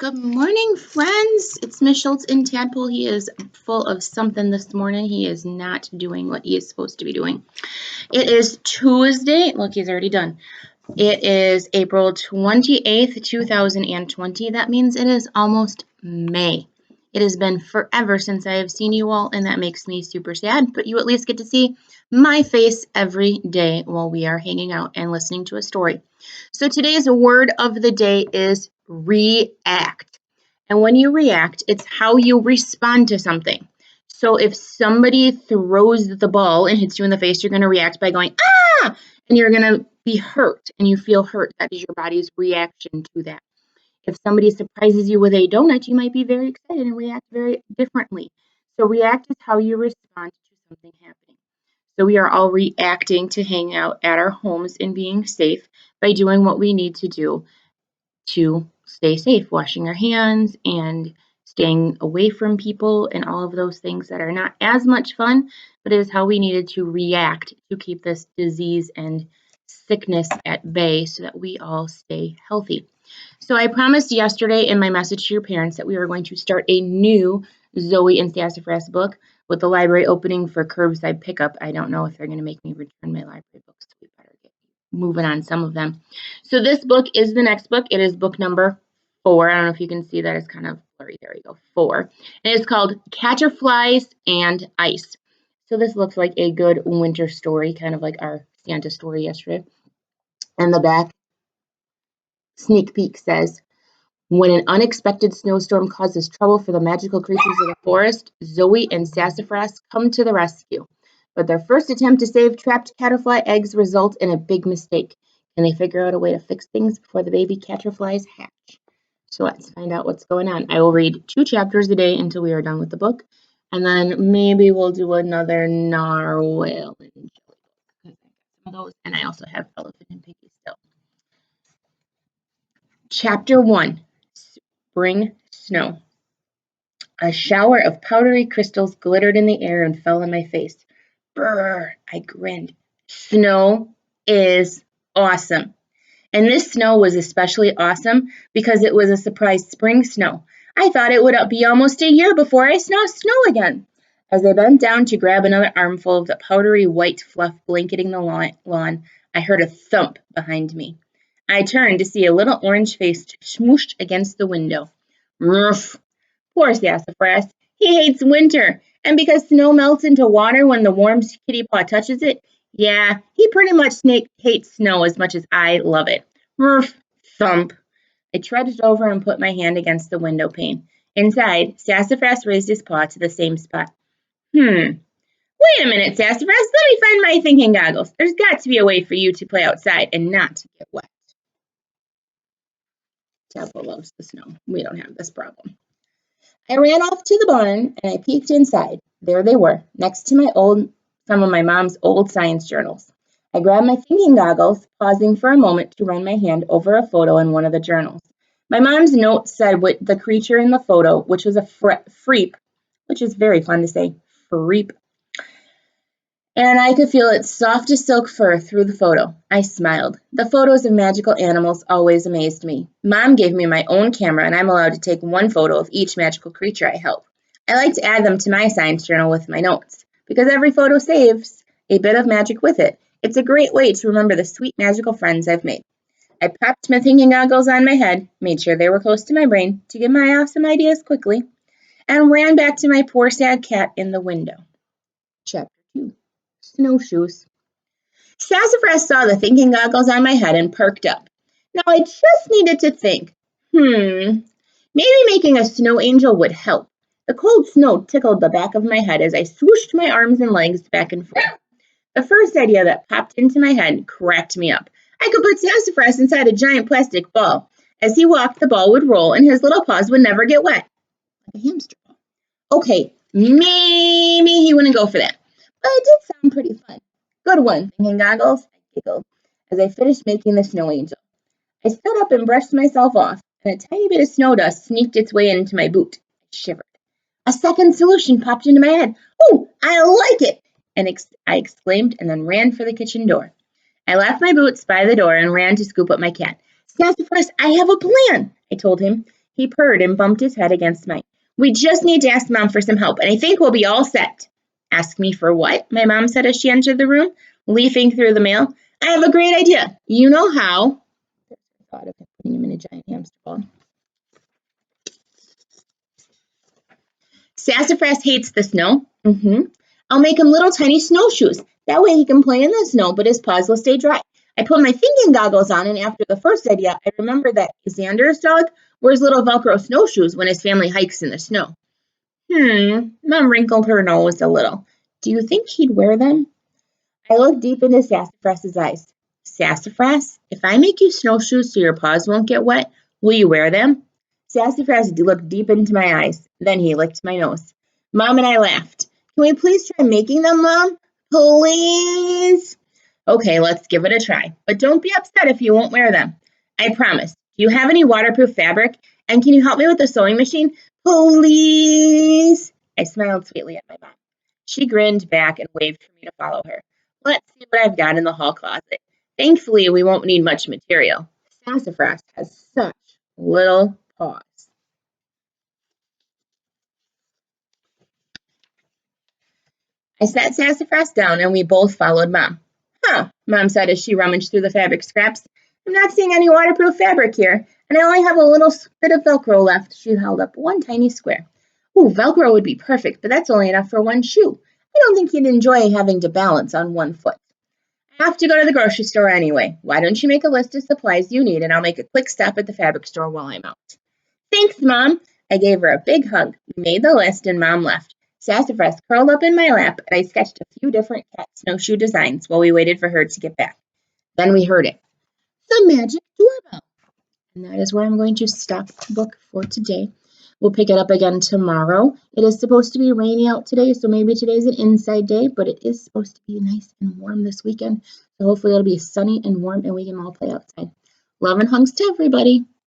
Good morning, friends. It's Miss Schultz in Tadpole. He is full of something this morning. He is not doing what he is supposed to be doing. It is Tuesday. Look, he's already done. It is April 28th, 2020. That means it is almost May. It has been forever since I have seen you all, and that makes me super sad, but you at least get to see my face every day while we are hanging out and listening to a story. So today's word of the day is react. And when you react, it's how you respond to something. So if somebody throws the ball and hits you in the face, you're going to react by going, ah, and you're going to be hurt and you feel hurt. That is your body's reaction to that. If somebody surprises you with a donut, you might be very excited and react very differently. So react is how you respond to something happening. So we are all reacting to hang out at our homes and being safe by doing what we need to do to stay safe, washing our hands and staying away from people and all of those things that are not as much fun, but it is how we needed to react to keep this disease and sickness at bay so that we all stay healthy. So I promised yesterday in my message to your parents that we were going to start a new Zoe and Sassafras book with the library opening for curbside pickup. I don't know if they're going to make me return my library books, so we better get moving on some of them. So this book is the next book. It is book number 4. I don't know if you can see that. It's kind of blurry. There we go. 4. And it's called Caterflies and Ice. So this looks like a good winter story, kind of like our Santa story yesterday. And the back sneak peek says, when an unexpected snowstorm causes trouble for the magical creatures of the forest, Zoe and Sassafras come to the rescue. But their first attempt to save trapped caterfly eggs results in a big mistake. Can they figure out a way to fix things before the baby caterflies hatch? So let's find out what's going on. I will read 2 chapters a day until we are done with the book. And then maybe we'll do another narwhal and jelly book. I got some of those. And I also have elephant and piggy still. Chapter 1. Spring Snow. A shower of powdery crystals glittered in the air and fell on my face. Brr, I grinned. Snow is awesome. And this snow was especially awesome because it was a surprise spring snow. I thought it would be almost a year before I saw snow again. As I bent down to grab another armful of the powdery white fluff blanketing the lawn, I heard a thump behind me. I turned to see a little orange face smooshed against the window. Ruff! Poor Sassafras. He hates winter. And because snow melts into water when the warm kitty paw touches it, yeah, he pretty much hates snow as much as I love it. Ruff! Thump! I trudged over and put my hand against the window pane. Inside, Sassafras raised his paw to the same spot. Wait a minute, Sassafras. Let me find my thinking goggles. There's got to be a way for you to play outside and not to get wet. Tadpole loves the snow. We don't have this problem. I ran off to the barn and I peeked inside. There they were, next to some of my mom's old science journals. I grabbed my thinking goggles, pausing for a moment to run my hand over a photo in one of the journals. My mom's note said what the creature in the photo, which was a freep, which is very fun to say, freep, and I could feel its soft as silk fur through the photo. I smiled. The photos of magical animals always amazed me. Mom gave me my own camera, and I'm allowed to take 1 photo of each magical creature I help. I like to add them to my science journal with my notes, because every photo saves a bit of magic with it. It's a great way to remember the sweet magical friends I've made. I popped my thinking goggles on my head, made sure they were close to my brain to get my awesome ideas quickly, and ran back to my poor sad cat in the window. Chapter 2. Snowshoes. Sassafras saw the thinking goggles on my head and perked up. Now I just needed to think. Maybe making a snow angel would help. The cold snow tickled the back of my head as I swooshed my arms and legs back and forth. The first idea that popped into my head cracked me up. I could put Sassafras inside a giant plastic ball. As he walked, the ball would roll and his little paws would never get wet. Like a hamster ball. Okay, maybe he wouldn't go for that. But it did sound pretty fun. Good one, thinking goggles, I giggled as I finished making the snow angel. I stood up and brushed myself off, and a tiny bit of snow dust sneaked its way into my boot. I shivered. A second solution popped into my head. Oh, I like it! I exclaimed and then ran for the kitchen door. I left my boots by the door and ran to scoop up my cat. Sassafras, I have a plan, I told him. He purred and bumped his head against mine. We just need to ask Mom for some help, and I think we'll be all set. Ask me for what? My mom said as she entered the room, leafing through the mail. I have a great idea. You know how. I thought of putting him in a giant hamster ball. Sassafras hates the snow. I'll make him little tiny snowshoes. That way he can play in the snow, but his paws will stay dry. I put my thinking goggles on, and after the first idea, I remembered that Xander's dog wears little Velcro snowshoes when his family hikes in the snow. Mom wrinkled her nose a little. Do you think he'd wear them? I looked deep into Sassafras's eyes. Sassafras, if I make you snowshoes so your paws won't get wet, will you wear them? Sassafras looked deep into my eyes. Then he licked my nose. Mom and I laughed. Can we please try making them, Mom? Please? Okay, let's give it a try. But don't be upset if you won't wear them. I promise. Do you have any waterproof fabric? And can you help me with the sewing machine? Please? I smiled sweetly at my mom. She grinned back and waved for me to follow her. Let's see what I've got in the hall closet. Thankfully, we won't need much material. Sassafras has such little paws. I sat Sassafras down and we both followed Mom. Mom said as she rummaged through the fabric scraps. I'm not seeing any waterproof fabric here, and I only have a little bit of Velcro left. She held up one tiny square. Ooh, Velcro would be perfect, but that's only enough for one shoe. I don't think he'd enjoy having to balance on one foot. I have to go to the grocery store anyway. Why don't you make a list of supplies you need, and I'll make a quick stop at the fabric store while I'm out. Thanks, Mom. I gave her a big hug. We made the list, and Mom left. Sassafras curled up in my lap, and I sketched a few different cat snowshoe designs while we waited for her to get back. Then we heard it. The magic doorbell. And that is where I'm going to stop the book for today. We'll pick it up again tomorrow. It is supposed to be rainy out today, so maybe today's an inside day, but it is supposed to be nice and warm this weekend. So hopefully it'll be sunny and warm and we can all play outside. Love and hugs to everybody.